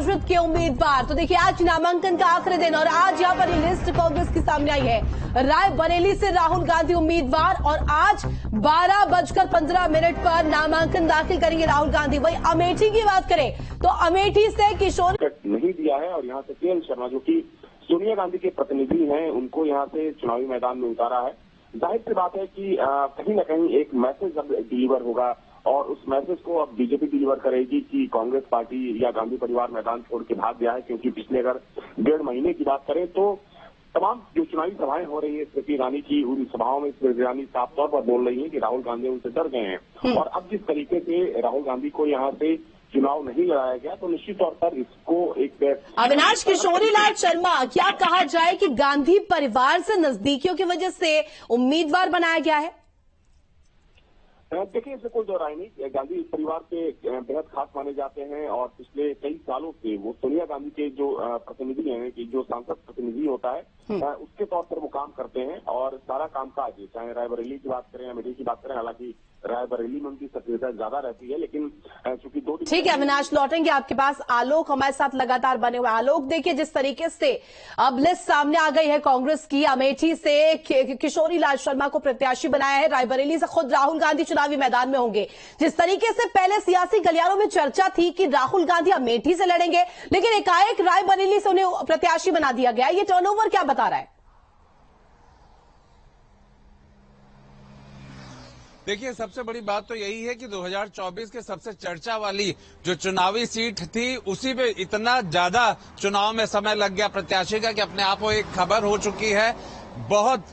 घोषित किए उम्मीदवार। तो देखिए आज नामांकन का आखिरी दिन और आज यहाँ पर लिस्ट कांग्रेस की सामने आई है। रायबरेली से राहुल गांधी उम्मीदवार और आज 12:15 पर नामांकन दाखिल करेंगे राहुल गांधी। वही अमेठी की बात करें तो अमेठी से किशोर नहीं दिया है और यहाँ से केएल शर्मा जो कि सोनिया गांधी के प्रतिनिधि हैं उनको यहाँ से चुनावी मैदान में उतारा है। जाहिर सी बात है कि कहीं न कहीं एक मैसेज अब डिलीवर होगा और उस मैसेज को अब बीजेपी डिलीवर करेगी कि कांग्रेस पार्टी या गांधी परिवार मैदान छोड़ के भाग गया है। क्योंकि पिछले अगर 1.5 महीने की बात करें तो तमाम जो चुनावी सभाएं हो रही है स्मृति ईरानी की, उन सभाओं में स्मृति ईरानी साफ तौर पर बोल रही है कि राहुल गांधी उनसे डर गए हैं। और अब जिस तरीके से राहुल गांधी को यहाँ से चुनाव नहीं लड़ाया गया तो निश्चित तौर पर इसको एक अविनाश किशोरीलाल शर्मा, क्या कहा जाए कि गांधी परिवार से नजदीकियों की वजह से उम्मीदवार बनाया गया है? देखिए इससे कोई दो राय नहीं। गांधी परिवार के बेहद खास माने जाते हैं और पिछले कई सालों से वो सोनिया गांधी के जो प्रतिनिधि हैं कि जो सांसद प्रतिनिधि होता है उसके तौर पर वो काम करते हैं और सारा कामकाज चाहे रायबरेली की बात करें या अमेठी की बात करें, हालांकि रायबरेली में उनकी सक्रियता ज्यादा रहती है लेकिन चूंकि 2 दिन ठीक है अविनाश, लौटेंगे आपके पास। आलोक हमारे साथ लगातार बने हुए। आलोक देखिए जिस तरीके से अब लिस्ट सामने आ गई है कांग्रेस की, अमेठी से किशोरीलाल शर्मा को प्रत्याशी बनाया है, रायबरेली से खुद राहुल गांधी चुनावी मैदान में होंगे। जिस तरीके से पहले सियासी गलियारों में चर्चा थी कि राहुल गांधी अमेठी से लड़ेंगे लेकिन एकाएक रायबरेली से उन्हें प्रत्याशी बना दिया गया। ये टर्नओवर क्या बता रहा है? देखिए सबसे बड़ी बात तो यही है कि 2024 के सबसे चर्चा वाली जो चुनावी सीट थी उसी पे इतना ज्यादा चुनाव में समय लग गया प्रत्याशी का कि अपने आप को एक खबर हो चुकी है। बहुत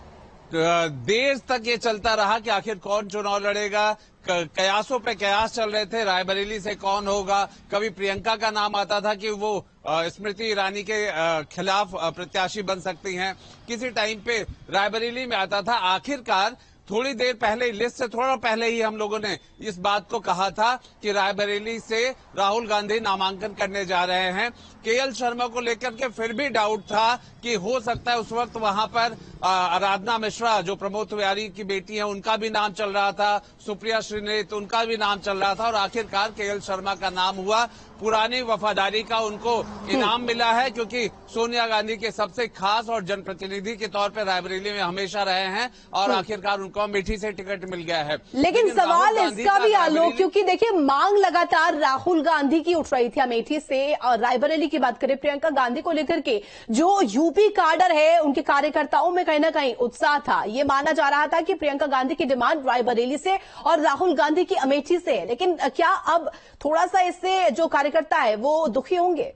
देर तक ये चलता रहा कि आखिर कौन चुनाव लड़ेगा। कयासों पे कयास चल रहे थे, रायबरेली से कौन होगा। कभी प्रियंका का नाम आता था कि वो स्मृति ईरानी के खिलाफ प्रत्याशी बन सकती हैं, किसी टाइम पे रायबरेली में आता था। आखिरकार थोड़ी देर पहले, लिस्ट से थोड़ा पहले ही हम लोगों ने इस बात को कहा था कि रायबरेली से राहुल गांधी नामांकन करने जा रहे हैं। केएल शर्मा को लेकर के फिर भी डाउट था कि हो सकता है उस वक्त वहां पर आराधना मिश्रा जो प्रमोद तिवारी की बेटी है उनका भी नाम चल रहा था, सुप्रिया श्रीनेत उनका भी नाम चल रहा था और आखिरकार केएल शर्मा का नाम हुआ। पुरानी वफादारी का उनको इनाम मिला है क्योंकि सोनिया गांधी के सबसे खास और जनप्रतिनिधि के तौर पर रायबरेली में हमेशा रहे हैं और आखिरकार उनको अमेठी से टिकट मिल गया है। लेकिन सवाल इसका भी आलोक, क्योंकि देखिए मांग लगातार राहुल गांधी की उठ रही थी अमेठी से। और रायबरेली की बात करें प्रियंका गांधी को लेकर के जो यूपी काडर है उनके कार्यकर्ताओं में कहीं ना कहीं उत्साह था। ये माना जा रहा था कि प्रियंका गांधी की डिमांड रायबरेली से और राहुल गांधी की अमेठी से। लेकिन क्या अब थोड़ा सा इससे जो कार्यकर्ता है वो दुखी होंगे?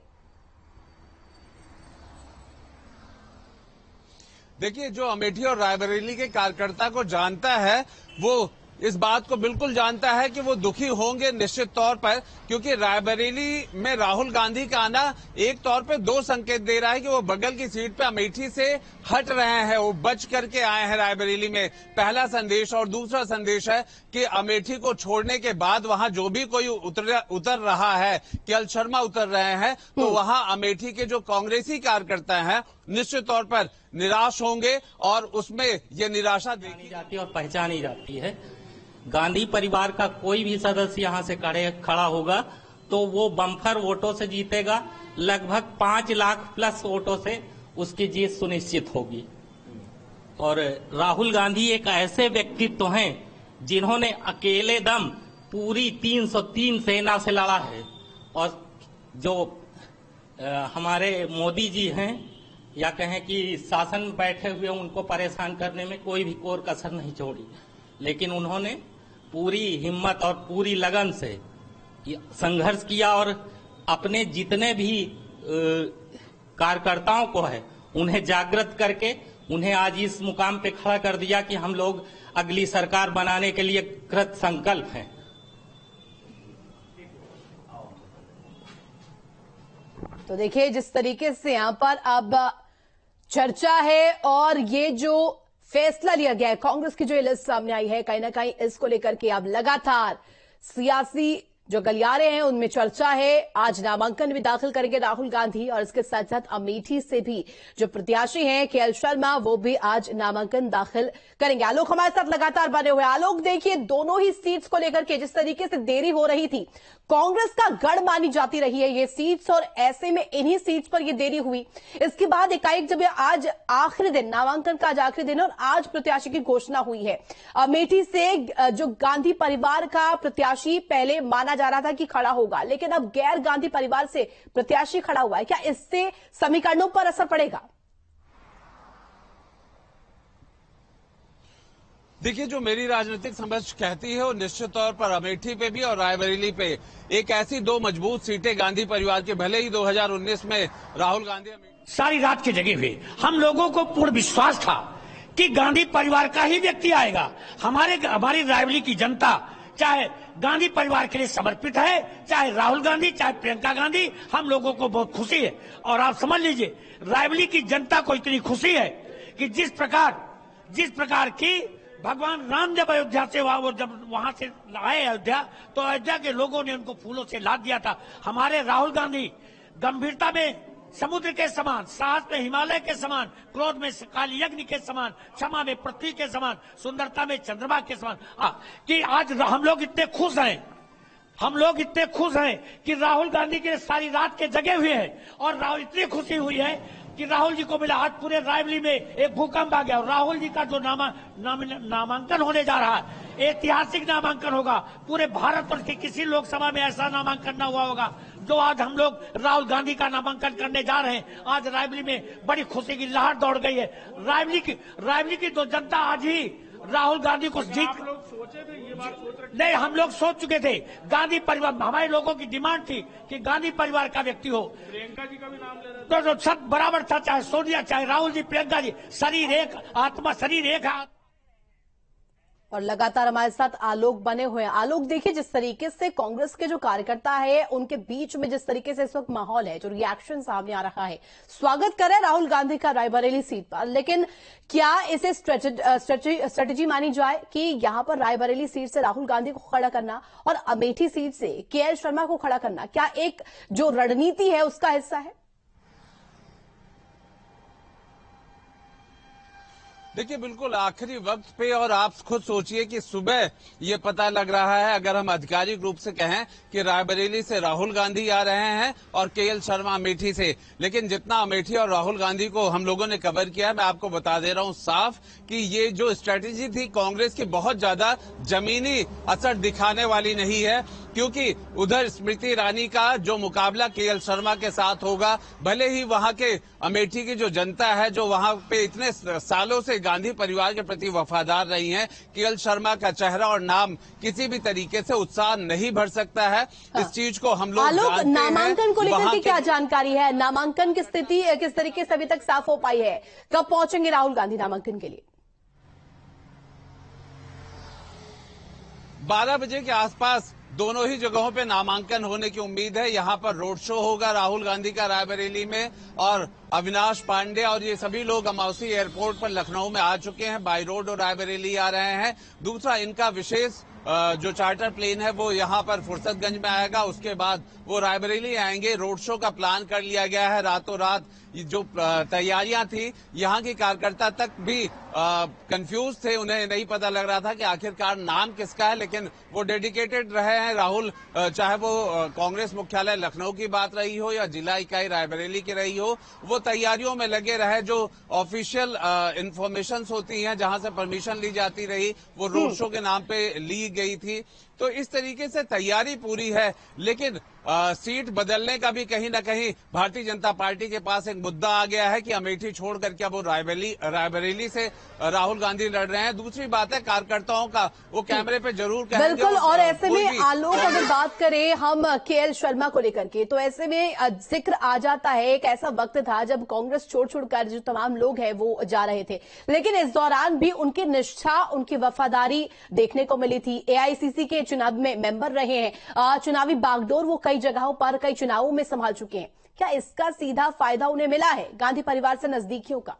देखिए जो अमेठी और रायबरेली के कार्यकर्ता को जानता है वो इस बात को बिल्कुल जानता है कि वो दुखी होंगे निश्चित तौर पर, क्योंकि रायबरेली में राहुल गांधी का आना एक तौर पे 2 संकेत दे रहा है कि वो बगल की सीट पे अमेठी से हट रहे हैं, वो बच करके आए हैं रायबरेली में। पहला संदेश। और दूसरा संदेश है कि अमेठी को छोड़ने के बाद वहां जो भी कोई उतर रहा है, केएल शर्मा उतर रहे हैं, तो वहां अमेठी के जो कांग्रेसी कार्यकर्ता हैं निश्चित तौर पर निराश होंगे और उसमें ये निराशा देखी जाती है और पहचानी जाती है। गांधी परिवार का कोई भी सदस्य यहाँ से खड़ा होगा तो वो बम्पर वोटों से जीतेगा। लगभग 5 लाख प्लस वोटों से उसकी जीत सुनिश्चित होगी। और राहुल गांधी एक ऐसे व्यक्तित्व हैं जिन्होंने अकेले दम पूरी 303 सेना से लड़ा है और जो हमारे मोदी जी हैं या कहें कि शासन में बैठे हुए उनको परेशान करने में कोई भी कोर कसर नहीं छोड़ी। लेकिन उन्होंने पूरी हिम्मत और पूरी लगन से संघर्ष किया और अपने जितने भी कार्यकर्ताओं को है उन्हें जागृत करके उन्हें आज इस मुकाम पे खड़ा कर दिया कि हम लोग अगली सरकार बनाने के लिए कृत संकल्प हैं। तो देखिए जिस तरीके से यहां पर अब चर्चा है और ये जो फैसला लिया गया है, कांग्रेस की जो लिस्ट सामने आई है, कहीं ना कहीं इसको लेकर के अब लगातार सियासी जो गलियारे हैं उनमें चर्चा है। आज नामांकन भी दाखिल करेंगे राहुल गांधी और इसके साथ साथ अमेठी से भी जो प्रत्याशी हैं केएल शर्मा वो भी आज नामांकन दाखिल करेंगे। आलोक हमारे साथ लगातार बने हुए। आलोक, देखिए दोनों ही सीट्स को लेकर के जिस तरीके से देरी हो रही थी, कांग्रेस का गढ़ मानी जाती रही है ये सीट्स, और ऐसे में इन्हीं सीट्स पर ये देरी हुई। इसके बाद एकाएक जब आज आखिरी दिन, नामांकन का आज आखिरी दिन और आज प्रत्याशी की घोषणा हुई है। अमेठी से जो गांधी परिवार का प्रत्याशी पहले माना जा रहा था कि खड़ा होगा, लेकिन अब गैर गांधी परिवार से प्रत्याशी खड़ा हुआ है। क्या इससे समीकरणों पर असर पड़ेगा? देखिए, जो मेरी राजनीतिक समझ कहती है वो निश्चित तौर पर अमेठी पे भी और रायबरेली पे एक ऐसी दो मजबूत सीटें गांधी परिवार के, भले ही 2019 में राहुल गांधी सारी रात की जगह हुई, हम लोगों को पूर्ण विश्वास था कि गांधी परिवार का ही व्यक्ति आएगा। हमारी रायबरेली की जनता चाहे गांधी परिवार के लिए समर्पित है, चाहे राहुल गांधी, चाहे प्रियंका गांधी, हम लोगों को बहुत खुशी है। और आप समझ लीजिए, रायबरेली की जनता को इतनी खुशी है कि जिस प्रकार की भगवान राम जब अयोध्या से वहां से आए अयोध्या, तो अयोध्या के लोगों ने उनको फूलों से लाद दिया था। हमारे राहुल गांधी गंभीरता में समुद्र के समान, साहस में हिमालय के समान, क्रोध में काली यज्ञ के समान, क्षमा में पृथ्वी के समान, सुंदरता में चंद्रमा के समान, कि आज हम लोग इतने खुश हैं कि राहुल गांधी के सारी रात के जगे हुए हैं। और इतनी खुशी हुई है कि राहुल जी को मिला। आज पूरे रायबरेली में एक भूकंप आ गया। और राहुल जी का जो नामांकन होने जा रहा है, ऐतिहासिक नामांकन होगा। पूरे भारत वर्ष के किसी लोकसभा में ऐसा नामांकन न हुआ होगा जो आज हम लोग राहुल गांधी का नामांकन करने जा रहे हैं। आज रायबरेली में बड़ी खुशी की लहर दौड़ गई है। रायबरेली की तो जनता आज ही राहुल गांधी को जीत, आप लोग सोचे थे ये बात नहीं, हम लोग सोच चुके थे। गांधी परिवार, हमारे लोगों की डिमांड थी कि गांधी परिवार का व्यक्ति हो। प्रियंका जी का भी नाम ले रहे थे, तो सब बराबर था, चाहे सोनिया, चाहे राहुल जी, प्रियंका जी, शरीर एक आत्मा, शरीर एक है। और लगातार हमारे साथ आलोक बने हुए हैं। आलोक, देखिए जिस तरीके से कांग्रेस के जो कार्यकर्ता है उनके बीच में जिस तरीके से इस वक्त माहौल है, जो रिएक्शन सामने आ रहा है, स्वागत कर रहे हैं राहुल गांधी का रायबरेली सीट पर, लेकिन क्या इसे स्ट्रेटेजी मानी जाए कि यहां पर रायबरेली सीट से राहुल गांधी को खड़ा करना और अमेठी सीट से केएल शर्मा को खड़ा करना, क्या एक जो रणनीति है उसका हिस्सा है? देखिए, बिल्कुल आखिरी वक्त पे, और आप खुद सोचिए कि सुबह ये पता लग रहा है, अगर हम आधिकारिक रूप से कहें कि रायबरेली से राहुल गांधी आ रहे हैं और केएल शर्मा अमेठी से, लेकिन जितना अमेठी और राहुल गांधी को हम लोगों ने कवर किया है, मैं आपको बता दे रहा हूं साफ कि ये जो स्ट्रेटेजी थी कांग्रेस की बहुत ज्यादा जमीनी असर दिखाने वाली नहीं है, क्योंकि उधर स्मृति ईरानी का जो मुकाबला केएल शर्मा के साथ होगा, भले ही वहां के अमेठी की जो जनता है, जो वहां पे इतने सालों से गांधी परिवार के प्रति वफादार रही हैं, केएल शर्मा का चेहरा और नाम किसी भी तरीके से उत्साह नहीं भर सकता है। इस चीज को हम लोग जानते हैं। नामांकन को लेकर के क्या जानकारी है? नामांकन की स्थिति किस तरीके से अभी तक साफ हो पाई है? कब पहुंचेंगे राहुल गांधी नामांकन के लिए? 12 बजे के आसपास दोनों ही जगहों पे नामांकन होने की उम्मीद है। यहां पर रोड शो होगा राहुल गांधी का रायबरेली में, और अविनाश पांडे और ये सभी लोग अमावसी एयरपोर्ट पर लखनऊ में आ चुके हैं, बाई रोड और रायबरेली आ रहे हैं। दूसरा, इनका विशेष जो चार्टर प्लेन है वो यहां पर फुर्सतगंज में आएगा, उसके बाद वो रायबरेली आएंगे। रोड शो का प्लान कर लिया गया है। रातों रात जो तैयारियां थी, यहां के कार्यकर्ता तक भी कंफ्यूज थे, उन्हें नहीं पता लग रहा था कि आखिरकार नाम किसका है, लेकिन वो डेडिकेटेड रहे हैं राहुल, चाहे वो कांग्रेस मुख्यालय लखनऊ की बात रही हो या जिला इकाई रायबरेली की रही हो, वो तैयारियों में लगे रहे। जो ऑफिशियल इंफॉर्मेशन होती हैं, जहां से परमिशन ली जाती रही, वो रोड शो के नाम पे ली गई थी। तो इस तरीके से तैयारी पूरी है, लेकिन सीट बदलने का भी कहीं ना कहीं भारतीय जनता पार्टी के पास एक मुद्दा आ गया है कि अमेठी छोड़ करके अब वो रायबरेली से राहुल गांधी लड़ रहे हैं। दूसरी बात है कार्यकर्ताओं का, वो कैमरे पे जरूर कहेंगे। बिल्कुल, और ऐसे में आलोक, अगर बात करें हम केएल शर्मा को लेकर के, तो ऐसे में जिक्र आ जाता है, एक ऐसा वक्त था जब कांग्रेस छोड़ जो तमाम लोग हैं वो जा रहे थे, लेकिन इस दौरान भी उनकी निष्ठा, उनकी वफादारी देखने को मिली थी। एआईसीसी के चुनाव में मेंबर रहे हैं, चुनावी बागडोर वो कई जगहों पर, कई चुनावों में संभाल चुके हैं। क्या इसका सीधा फायदा उन्हें मिला है गांधी परिवार से नजदीकियों का?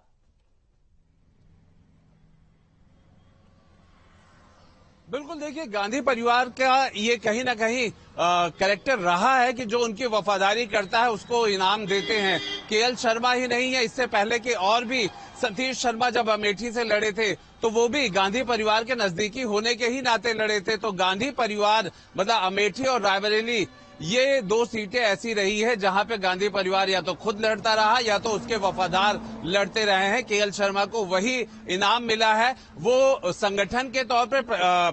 बिल्कुल, देखिए गांधी परिवार का ये कहीं ना कहीं कैरेक्टर रहा है कि जो उनकी वफादारी करता है उसको इनाम देते हैं। केएल शर्मा ही नहीं है, इससे पहले के और भी सतीश शर्मा जब अमेठी से लड़े थे तो वो भी गांधी परिवार के नजदीकी होने के ही नाते लड़े थे। तो गांधी परिवार मतलब अमेठी और रायबरेली ये दो सीटें ऐसी रही है जहां पे गांधी परिवार या तो खुद लड़ता रहा या तो उसके वफादार लड़ते रहे हैं। केएल शर्मा को वही इनाम मिला है। वो संगठन के तौर पर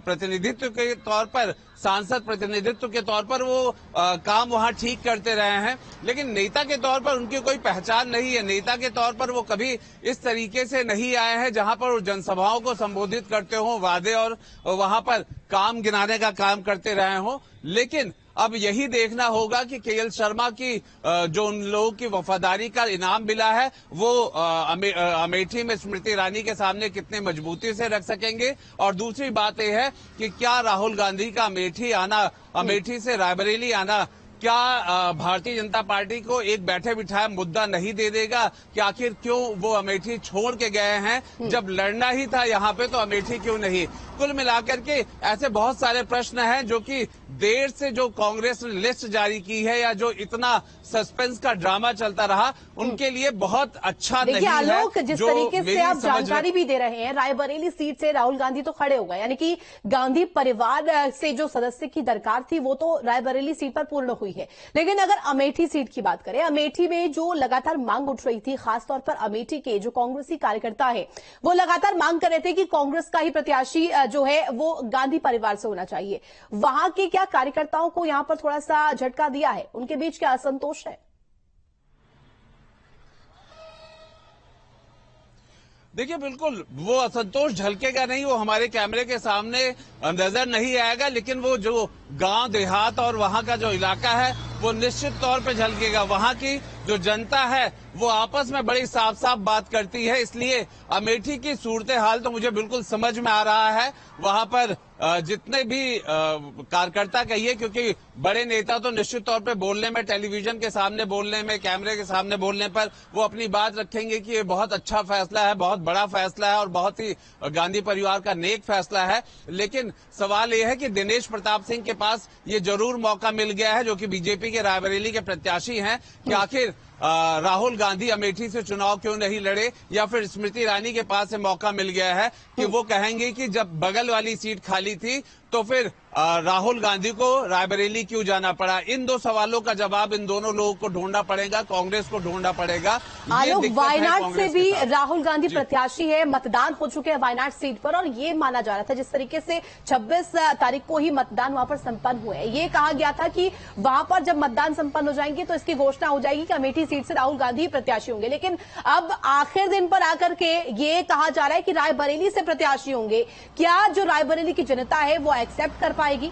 प्रतिनिधित्व के तौर पर सांसद प्रतिनिधित्व के तौर पर वो काम वहां ठीक करते रहे हैं, लेकिन नेता के तौर पर उनकी कोई पहचान नहीं है। नेता के तौर पर वो कभी इस तरीके से नहीं आए हैं जहां पर वो जनसभाओं को संबोधित करते हों, वादे और वहां पर काम गिनाने का काम करते रहे हों। लेकिन अब यही देखना होगा कि केएल शर्मा की जो उन लोगों की वफादारी का इनाम मिला है वो अमेठी में स्मृति ईरानी के सामने कितने मजबूती से रख सकेंगे। और दूसरी बात यह है कि क्या राहुल गांधी का अमेठी से रायबरेली आना क्या भारतीय जनता पार्टी को एक बैठे बिठाए मुद्दा नहीं दे देगा कि आखिर क्यों वो अमेठी छोड़ के गए हैं, जब लड़ना ही था यहाँ पे तो अमेठी क्यों नहीं। कुल मिलाकर के ऐसे बहुत सारे प्रश्न हैं जो कि देर से जो कांग्रेस ने लिस्ट जारी की है या जो इतना सस्पेंस का ड्रामा चलता रहा उनके लिए बहुत अच्छा नहीं है। आलोक, जिस तरीके से आप जानकारी भी दे रहे हैं, रायबरेली सीट से राहुल गांधी तो खड़े हो गए, यानी कि गांधी परिवार से जो सदस्य की दरकार थी वो तो रायबरेली सीट पर पूर्ण हुई है। लेकिन अगर अमेठी सीट की बात करें, अमेठी में जो लगातार मांग उठ रही थी, खासतौर पर अमेठी के जो कांग्रेसी कार्यकर्ता है वो लगातार मांग कर रहे थे कि कांग्रेस का ही प्रत्याशी जो है वो गांधी परिवार से होना चाहिए। वहां के क्या कार्यकर्ताओं को यहां पर थोड़ा सा झटका दिया है? उनके बीच क्या असंतोष है? देखिए, बिल्कुल वो असंतोष झलकेगा नहीं, वो हमारे कैमरे के सामने नजर नहीं आएगा, लेकिन वो जो गांव देहात और वहां का जो इलाका है वो निश्चित तौर पे झलकेगा। वहां की जो जनता है वो आपस में बड़ी साफ साफ बात करती है, इसलिए अमेठी की सूरत हाल तो मुझे बिल्कुल समझ में आ रहा है। वहां पर जितने भी कार्यकर्ता कहिए, क्योंकि बड़े नेता तो निश्चित तौर पे बोलने में, टेलीविजन के सामने बोलने में, कैमरे के सामने बोलने पर वो अपनी बात रखेंगे कि ये बहुत अच्छा फैसला है, बहुत बड़ा फैसला है और बहुत ही गांधी परिवार का नेक फैसला है। लेकिन सवाल ये है कि दिनेश प्रताप सिंह के पास ये जरूर मौका मिल गया है, जो कि बीजेपी के रायबरेली के प्रत्याशी हैं, कि आखिर राहुल गांधी अमेठी से चुनाव क्यों नहीं लड़े, या फिर स्मृति ईरानी के पास से मौका मिल गया है कि वो कहेंगे कि जब बगल वाली सीट खाली थी तो फिर राहुल गांधी को रायबरेली क्यों जाना पड़ा। इन दो सवालों का जवाब इन दोनों लोगों को ढूंढना पड़ेगा, कांग्रेस को ढूंढना पड़ेगा। आलोक, वायनाड से भी राहुल गांधी प्रत्याशी है, मतदान हो चुके हैं वायनाड सीट पर, और ये माना जा रहा था जिस तरीके से 26 तारीख को ही मतदान वहां पर संपन्न हुए, ये कहा गया था कि वहां पर जब मतदान संपन्न हो जाएंगे तो इसकी घोषणा हो जाएगी कि अमेठी सीट से राहुल गांधी प्रत्याशी होंगे। लेकिन अब आखिर दिन पर आकर के ये कहा जा रहा है कि रायबरेली से प्रत्याशी होंगे। क्या जो रायबरेली की जनता है वो एक्सेप्ट कर पाएगी?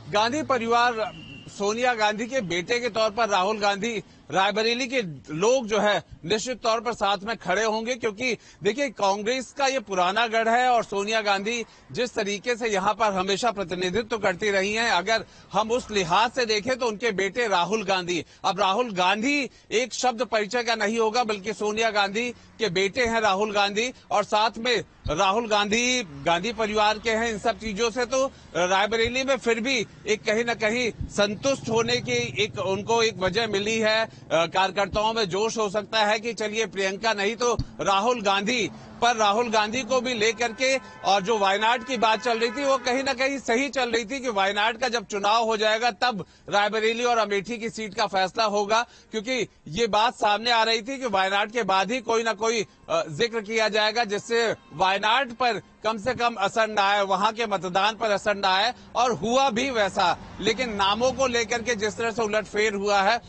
गांधी परिवार, सोनिया गांधी के बेटे के तौर पर राहुल गांधी, रायबरेली के लोग जो है निश्चित तौर पर साथ में खड़े होंगे, क्योंकि देखिए कांग्रेस का ये पुराना गढ़ है और सोनिया गांधी जिस तरीके से यहाँ पर हमेशा प्रतिनिधित्व करती रही हैं, अगर हम उस लिहाज से देखें तो उनके बेटे राहुल गांधी, अब राहुल गांधी एक शब्द परिचय का नहीं होगा, बल्कि सोनिया गांधी के बेटे हैं राहुल गांधी, और साथ में राहुल गांधी गांधी परिवार के हैं। इन सब चीजों से तो रायबरेली में फिर भी एक कहीं न कहीं संतुष्ट होने की उनको एक वजह मिली है। कार्यकर्ताओं में जोश हो सकता है कि चलिए प्रियंका नहीं तो राहुल गांधी, पर राहुल गांधी को भी लेकर के, और जो वायनाड की बात चल रही थी वो कहीं ना कहीं सही चल रही थी कि वायनाड का जब चुनाव हो जाएगा तब रायबरेली और अमेठी की सीट का फैसला होगा, क्योंकि ये बात सामने आ रही थी कि वायनाड के बाद ही कोई ना कोई जिक्र किया जाएगा जिससे वायनाड पर कम से कम असर न आए, वहां के मतदान पर असर न आए, और हुआ भी वैसा। लेकिन नामों को लेकर के जिस तरह से उलटफेर हुआ है,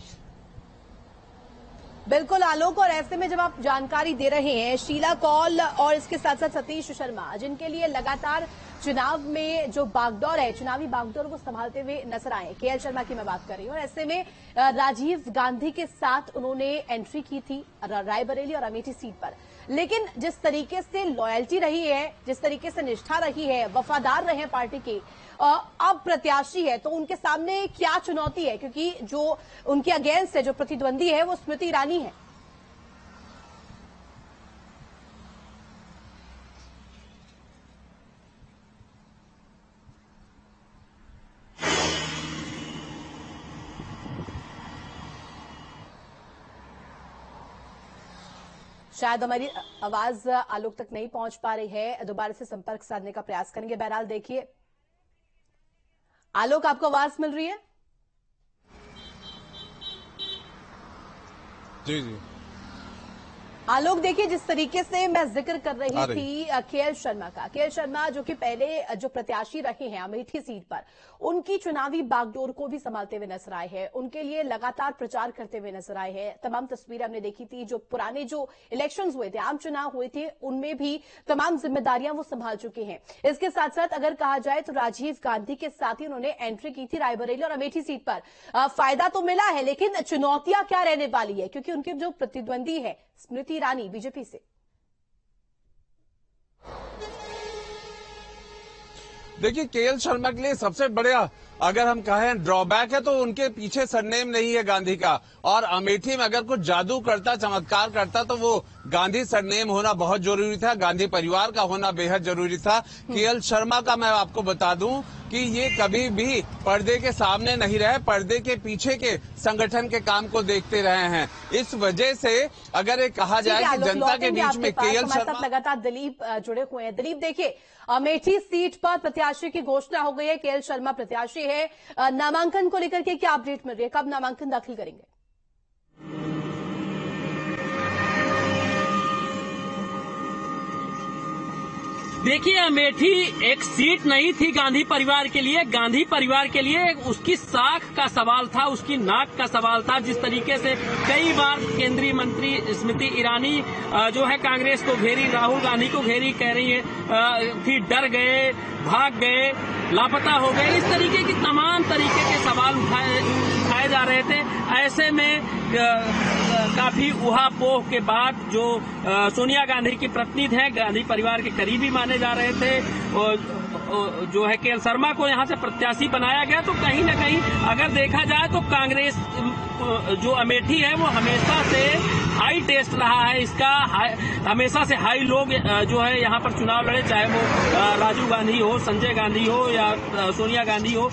बिल्कुल आलोक, और ऐसे में जब आप जानकारी दे रहे हैं, शीला कौल और इसके साथ साथ सतीश शर्मा, जिनके लिए लगातार चुनाव में जो बागडोर है, चुनावी बागडोर को संभालते हुए नजर आए, केएल शर्मा की मैं बात कर रही हूँ, और ऐसे में राजीव गांधी के साथ उन्होंने एंट्री की थी रायबरेली और अमेठी सीट पर। लेकिन जिस तरीके से लॉयल्टी रही है, जिस तरीके से निष्ठा रही है, वफादार रहे हैं पार्टी के, अब प्रत्याशी है तो उनके सामने क्या चुनौती है, क्योंकि जो उनके अगेंस्ट है, जो प्रतिद्वंदी है वो स्मृति ईरानी है। शायद हमारी आवाज आलोक तक नहीं पहुंच पा रही है, दोबारा से संपर्क साधने का प्रयास करेंगे। बहरहाल देखिए, आलोक आपको आवाज मिल रही है? जी जी आलोक, देखिए जिस तरीके से मैं जिक्र कर रही थी केएल शर्मा का, केएल शर्मा जो कि पहले जो प्रत्याशी रहे हैं अमेठी सीट पर, उनकी चुनावी बागडोर को भी संभालते हुए नजर आए हैं, उनके लिए लगातार प्रचार करते हुए नजर आए हैं। तमाम तस्वीरें हमने देखी थी, जो पुराने जो इलेक्शंस हुए थे, आम चुनाव हुए थे, उनमें भी तमाम जिम्मेदारियां वो संभाल चुके हैं। इसके साथ साथ अगर कहा जाए तो राजीव गांधी के साथ ही उन्होंने एंट्री की थी रायबरेली और अमेठी सीट पर। फायदा तो मिला है, लेकिन चुनौतियां क्या रहने वाली है, क्योंकि उनके जो प्रतिद्वंदी है स्मृति ईरानी बीजेपी से। देखिए, केएल शर्मा के लिए सबसे बड़ा अगर हम कहें ड्रॉबैक है तो उनके पीछे सरनेम नहीं है गांधी का, और अमेठी में अगर कुछ जादू करता, चमत्कार करता तो वो गांधी सरनेम होना बहुत जरूरी था, गांधी परिवार का होना बेहद जरूरी था। केएल शर्मा का मैं आपको बता दूं कि ये कभी भी पर्दे के सामने नहीं रहे, पर्दे के पीछे के संगठन के काम को देखते रहे हैं। इस वजह से अगर ये कहा जाए कि जनता के बीच में केएल शर्मा, लगातार दिलीप जुड़े हुए हैं। दिलीप, देखिए अमेठी सीट पर प्रत्याशी की घोषणा हो गई है, केएल शर्मा प्रत्याशी है। नामांकन को लेकर के क्या अपडेट मिल रही है, कब नामांकन दाखिल करेंगे? देखिए, अमेठी एक सीट नहीं थी गांधी परिवार के लिए। गांधी परिवार के लिए उसकी साख का सवाल था, उसकी नाक का सवाल था। जिस तरीके से कई बार केंद्रीय मंत्री स्मृति ईरानी जो है कांग्रेस को घेरी, राहुल गांधी को घेरी, कह रही है कि डर गए, भाग गए, लापता हो गए, इस तरीके की तमाम तरीके के सवाल उठाए जा रहे थे। ऐसे में काफी उहापोह के बाद जो सोनिया गांधी की प्रतिनिधि हैं, गांधी परिवार के करीबी माने जा रहे थे, और जो है केएल शर्मा को यहां से प्रत्याशी बनाया गया। तो कहीं न कहीं अगर देखा जाए तो कांग्रेस जो अमेठी है वो हमेशा से हाई टेस्ट रहा है, इसका हमेशा से हाई लोग जो है यहाँ पर चुनाव लड़े, चाहे वो राजीव गांधी हो, संजय गांधी हो या सोनिया गांधी हो।